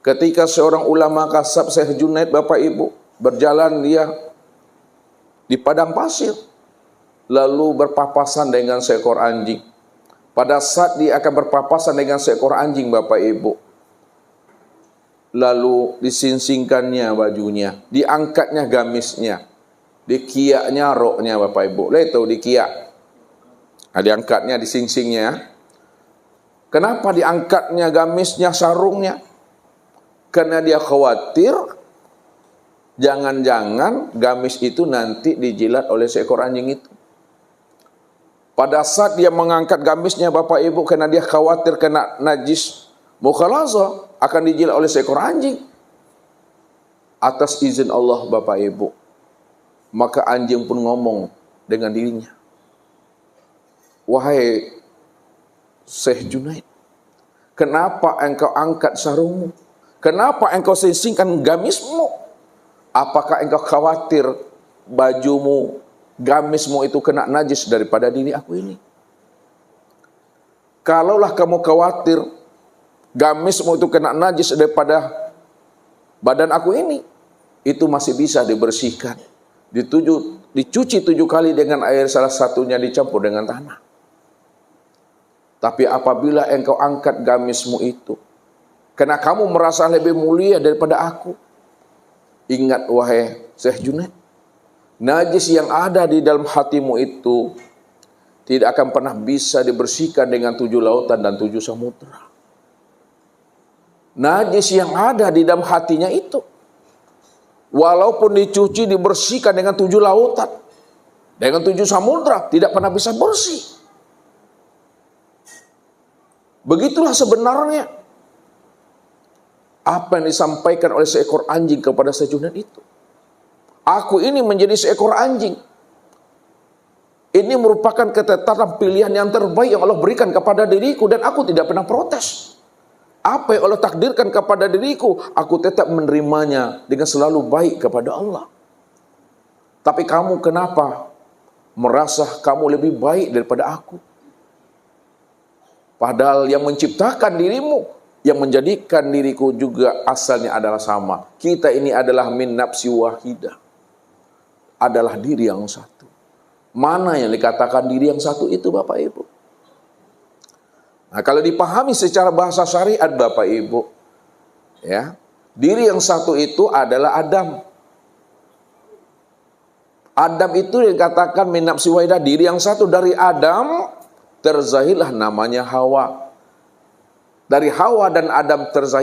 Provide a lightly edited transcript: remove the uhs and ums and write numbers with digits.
Ketika seorang ulama kasab Syekh Junaid, Bapak Ibu, berjalan dia di padang pasir, lalu berpapasan dengan seekor anjing. Pada saat dia akan berpapasan dengan seekor anjing, Bapak Ibu, lalu disingsingkannya bajunya, diangkatnya gamisnya, dikiaknya roknya, Bapak Ibu. Lihat tahu dikiak. Nah, diangkatnya, disingsingnya. Kenapa diangkatnya gamisnya, sarungnya? Karena dia khawatir jangan-jangan gamis itu nanti dijilat oleh seekor anjing itu. Pada saat dia mengangkat gamisnya, Bapak Ibu, karena dia khawatir kena najis mukhalazah, akan dijilat oleh seekor anjing. Atas izin Allah, Bapak Ibu, maka anjing pun ngomong dengan dirinya, "Wahai Syekh Junaid, kenapa engkau angkat sarungmu? Kenapa engkau singsingkan gamismu? Apakah engkau khawatir bajumu, gamismu itu kena najis daripada diri aku ini? Kalaulah kamu khawatir gamismu itu kena najis daripada badan aku ini, itu masih bisa dibersihkan. Dicuci 7 kali dengan air, salah satunya dicampur dengan tanah. Tapi apabila engkau angkat gamismu itu, karena kamu merasa lebih mulia daripada aku, ingat wahai Syekh Junaid, najis yang ada di dalam hatimu itu tidak akan pernah bisa dibersihkan dengan 7 lautan dan 7 samudra. Najis yang ada di dalam hatinya itu, walaupun dicuci, dibersihkan dengan 7 lautan, dengan 7 samudra, tidak pernah bisa bersih. Begitulah sebenarnya apa yang disampaikan oleh seekor anjing kepada Syekh Junaid itu. Aku ini menjadi seekor anjing. Ini merupakan ketetapan pilihan yang terbaik yang Allah berikan kepada diriku, dan aku tidak pernah protes. Apa yang Allah takdirkan kepada diriku, aku tetap menerimanya dengan selalu baik kepada Allah. Tapi kamu kenapa merasa kamu lebih baik daripada aku? Padahal yang menciptakan dirimu, yang menjadikan diriku juga asalnya adalah sama. Kita ini adalah min nafsi wahidah, adalah diri yang satu. Mana yang dikatakan diri yang satu itu, Bapak Ibu? Nah, kalau dipahami secara bahasa syariat, Bapak Ibu, ya, diri yang satu itu adalah Adam. Adam itu dikatakan min nafsi wahidah, diri yang satu. Dari Adam terzahirlah namanya Hawa. Dari Hawa dan Adam terzahir